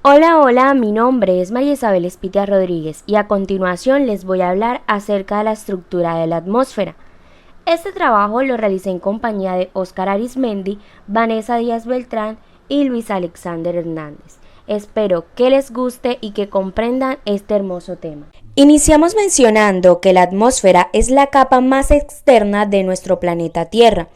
Hola, hola, mi nombre es María Isabel Espitia Rodríguez y a continuación les voy a hablar acerca de la estructura de la atmósfera. Este trabajo lo realicé en compañía de Óscar Arismendi, Vanessa Díaz Beltrán y Luis Alexander Hernández. Espero que les guste y que comprendan este hermoso tema. Iniciamos mencionando que la atmósfera es la capa más externa de nuestro planeta Tierra.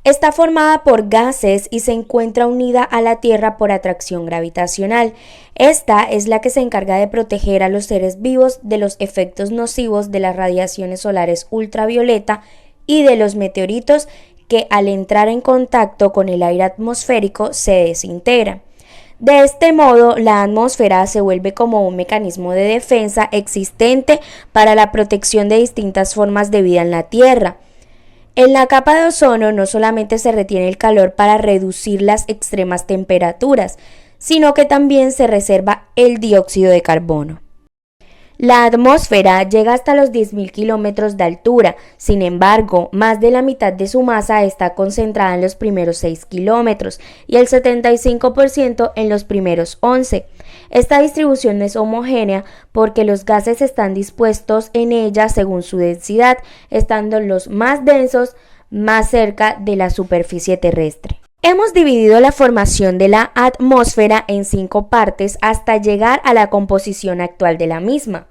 Está formada por gases y se encuentra unida a la Tierra por atracción gravitacional. Esta es la que se encarga de proteger a los seres vivos de los efectos nocivos de las radiaciones solares ultravioleta y de los meteoritos que al entrar en contacto con el aire atmosférico se desintegran. De este modo, la atmósfera se vuelve como un mecanismo de defensa existente para la protección de distintas formas de vida en la Tierra. En la capa de ozono no solamente se retiene el calor para reducir las extremas temperaturas, sino que también se reserva el dióxido de carbono. La atmósfera llega hasta los 10.000 kilómetros de altura, sin embargo, más de la mitad de su masa está concentrada en los primeros 6 kilómetros y el 75% en los primeros 11. Esta distribución es homogénea porque los gases están dispuestos en ella según su densidad, estando los más densos más cerca de la superficie terrestre. Hemos dividido la formación de la atmósfera en 5 partes hasta llegar a la composición actual de la misma.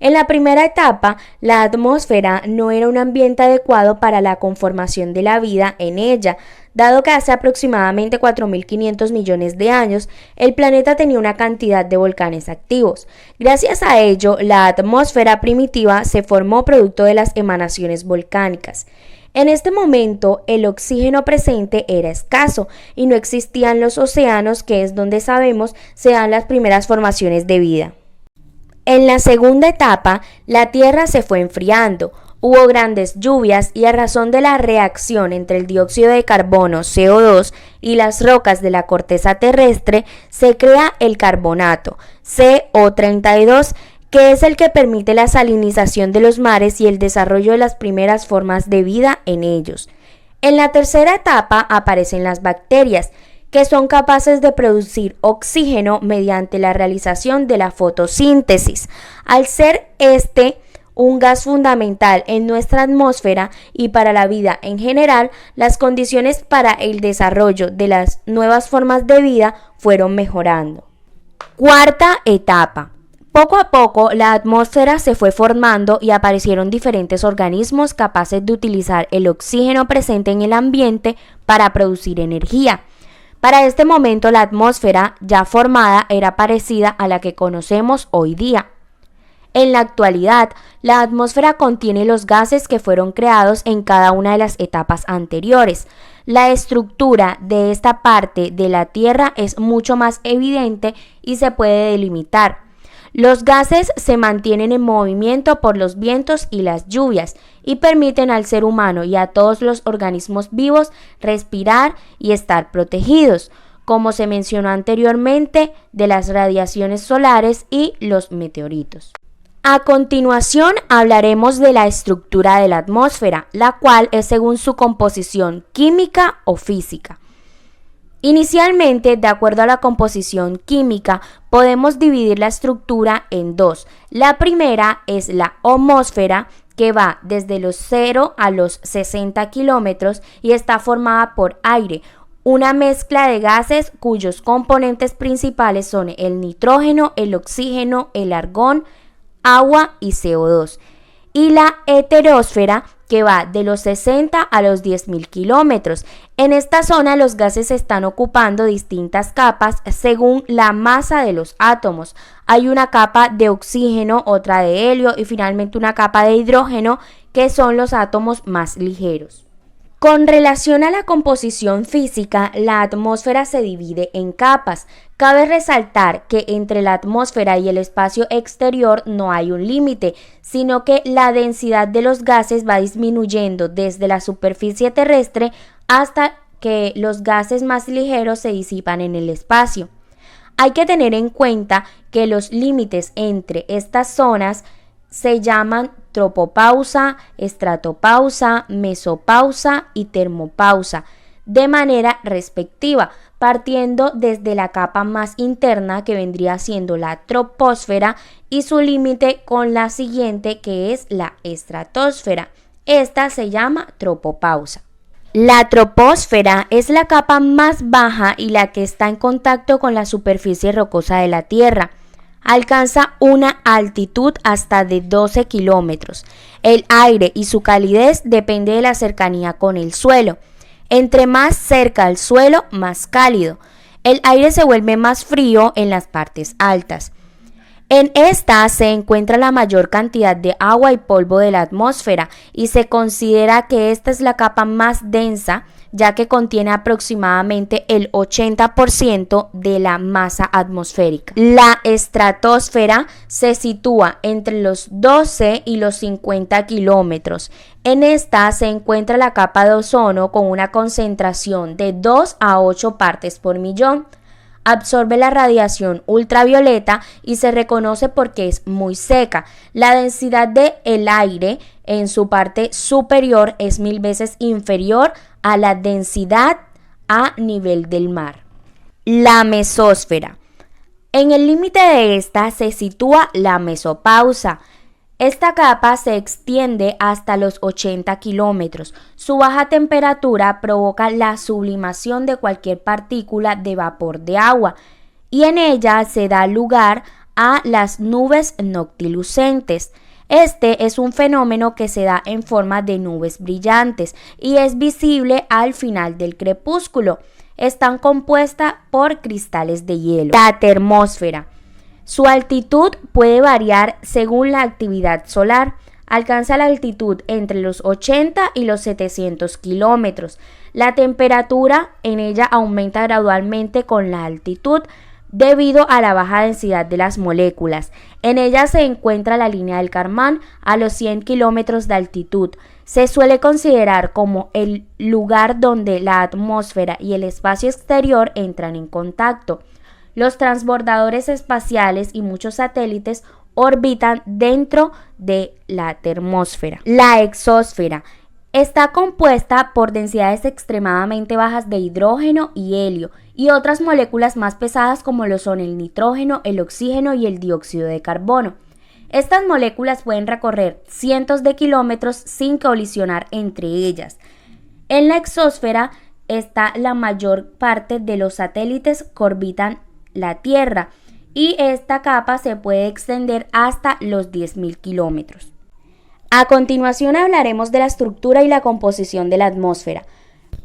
En la primera etapa, la atmósfera no era un ambiente adecuado para la conformación de la vida en ella, dado que hace aproximadamente 4.500 millones de años el planeta tenía una cantidad de volcanes activos. Gracias a ello, la atmósfera primitiva se formó producto de las emanaciones volcánicas. En este momento, el oxígeno presente era escaso y no existían los océanos, que es donde sabemos se dan las primeras formaciones de vida. En la segunda etapa, la Tierra se fue enfriando, hubo grandes lluvias y a razón de la reacción entre el dióxido de carbono CO2 y las rocas de la corteza terrestre, se crea el carbonato CO32, que es el que permite la salinización de los mares y el desarrollo de las primeras formas de vida en ellos. En la tercera etapa aparecen las bacterias, que son capaces de producir oxígeno mediante la realización de la fotosíntesis. Al ser un gas fundamental en nuestra atmósfera y para la vida en general, las condiciones para el desarrollo de las nuevas formas de vida fueron mejorando. Cuarta etapa. Poco a poco, la atmósfera se fue formando y aparecieron diferentes organismos capaces de utilizar el oxígeno presente en el ambiente para producir energía. Para este momento, la atmósfera ya formada era parecida a la que conocemos hoy día. En la actualidad, la atmósfera contiene los gases que fueron creados en cada una de las etapas anteriores. La estructura de esta parte de la Tierra es mucho más evidente y se puede delimitar. Los gases se mantienen en movimiento por los vientos y las lluvias y permiten al ser humano y a todos los organismos vivos respirar y estar protegidos, como se mencionó anteriormente, de las radiaciones solares y los meteoritos. A continuación hablaremos de la estructura de la atmósfera, la cual es según su composición química o física. Inicialmente, de acuerdo a la composición química, podemos dividir la estructura en dos. La primera es la homosfera, que va desde los 0 a los 60 kilómetros y está formada por aire, una mezcla de gases cuyos componentes principales son el nitrógeno, el oxígeno, el argón, agua y CO2. Y la heterósfera, que va de los 60 a los 10.000 kilómetros. En esta zona los gases están ocupando distintas capas según la masa de los átomos. Hay una capa de oxígeno, otra de helio y finalmente una capa de hidrógeno, que son los átomos más ligeros. Con relación a la composición física, la atmósfera se divide en capas. Cabe resaltar que entre la atmósfera y el espacio exterior no hay un límite, sino que la densidad de los gases va disminuyendo desde la superficie terrestre hasta que los gases más ligeros se disipan en el espacio. Hay que tener en cuenta que los límites entre estas zonas se llaman tropopausa, estratopausa, mesopausa y termopausa. de manera respectiva, partiendo desde la capa más interna que vendría siendo la troposfera y su límite con la siguiente que es la estratosfera. Esta se llama tropopausa. La troposfera es la capa más baja y la que está en contacto con la superficie rocosa de la Tierra. Alcanza una altitud hasta de 12 kilómetros. El aire y su calidez depende de la cercanía con el suelo. Entre más cerca al suelo, más cálido. El aire se vuelve más frío en las partes altas. En esta se encuentra la mayor cantidad de agua y polvo de la atmósfera y se considera que esta es la capa más densa, ya que contiene aproximadamente el 80% de la masa atmosférica. La estratosfera se sitúa entre los 12 y los 50 kilómetros. En esta se encuentra la capa de ozono con una concentración de 2 a 8 partes por millón. Absorbe la radiación ultravioleta y se reconoce porque es muy seca. La densidad del aire en su parte superior es 1000 veces inferior a la densidad a nivel del mar. La mesósfera. En el límite de esta se sitúa la mesopausa. Esta capa se extiende hasta los 80 kilómetros. Su baja temperatura provoca la sublimación de cualquier partícula de vapor de agua y en ella se da lugar a las nubes noctilucentes. Este es un fenómeno que se da en forma de nubes brillantes y es visible al final del crepúsculo. Están compuestas por cristales de hielo. La termósfera. Su altitud puede variar según la actividad solar. Alcanza la altitud entre los 80 y los 700 kilómetros. La temperatura en ella aumenta gradualmente con la altitud debido a la baja densidad de las moléculas. En ella se encuentra la línea del Kármán a los 100 kilómetros de altitud. Se suele considerar como el lugar donde la atmósfera y el espacio exterior entran en contacto. Los transbordadores espaciales y muchos satélites orbitan dentro de la termósfera. La exósfera está compuesta por densidades extremadamente bajas de hidrógeno y helio y otras moléculas más pesadas como lo son el nitrógeno, el oxígeno y el dióxido de carbono. Estas moléculas pueden recorrer cientos de kilómetros sin colisionar entre ellas. En la exósfera está la mayor parte de los satélites que orbitan la Tierra y esta capa se puede extender hasta los 10.000 kilómetros. A continuación hablaremos de la estructura y la composición de la atmósfera.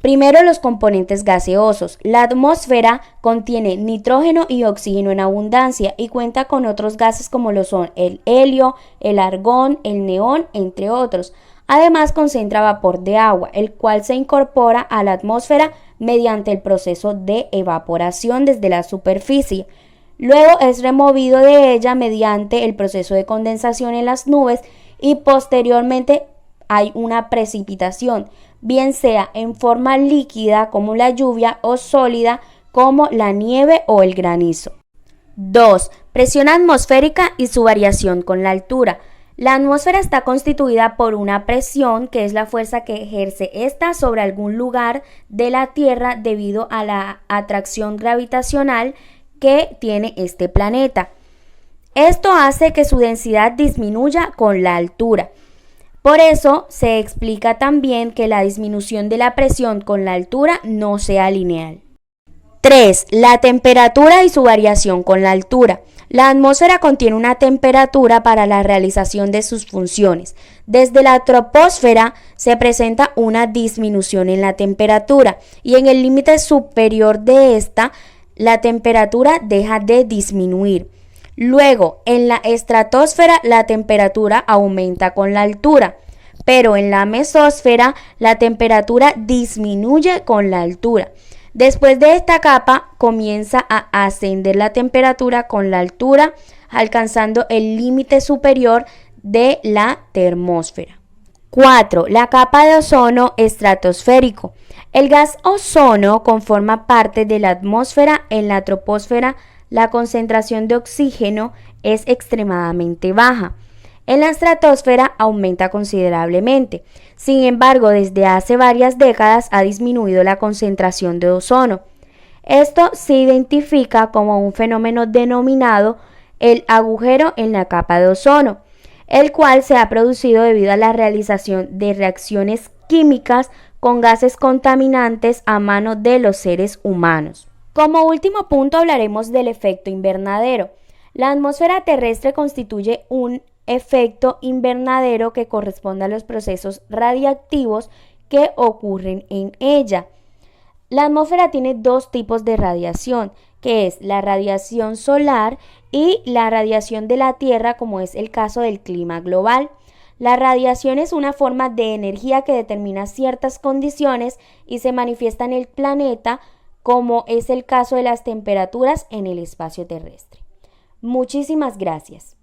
Primero, los componentes gaseosos. La atmósfera contiene nitrógeno y oxígeno en abundancia y cuenta con otros gases como lo son el helio, el argón, el neón, entre otros. Además, concentra vapor de agua, el cual se incorpora a la atmósfera mediante el proceso de evaporación desde la superficie. Luego es removido de ella mediante el proceso de condensación en las nubes y posteriormente hay una precipitación, bien sea en forma líquida como la lluvia o sólida como la nieve o el granizo. 2. Presión atmosférica y su variación con la altura. La atmósfera está constituida por una presión que es la fuerza que ejerce ésta sobre algún lugar de la Tierra debido a la atracción gravitacional que tiene este planeta. Esto hace que su densidad disminuya con la altura. Por eso se explica también que la disminución de la presión con la altura no sea lineal. 3. La temperatura y su variación con la altura. La atmósfera contiene una temperatura para la realización de sus funciones. Desde la troposfera se presenta una disminución en la temperatura y en el límite superior de esta, la temperatura deja de disminuir. Luego, en la estratosfera la temperatura aumenta con la altura, pero en la mesósfera la temperatura disminuye con la altura. Después de esta capa comienza a ascender la temperatura con la altura, alcanzando el límite superior de la termósfera. 4. La capa de ozono estratosférico. El gas ozono conforma parte de la atmósfera. En la troposfera la concentración de oxígeno es extremadamente baja. en la estratosfera aumenta considerablemente. Sin embargo, desde hace varias décadas ha disminuido la concentración de ozono. Esto se identifica como un fenómeno denominado el agujero en la capa de ozono, el cual se ha producido debido a la realización de reacciones químicas con gases contaminantes a mano de los seres humanos. Como último punto hablaremos del efecto invernadero. La atmósfera terrestre constituye un efecto invernadero que corresponde a los procesos radiactivos que ocurren en ella. La atmósfera tiene dos tipos de radiación, que es la radiación solar y la radiación de la Tierra, como es el caso del clima global. La radiación es una forma de energía que determina ciertas condiciones y se manifiesta en el planeta, como es el caso de las temperaturas en el espacio terrestre. Muchísimas gracias.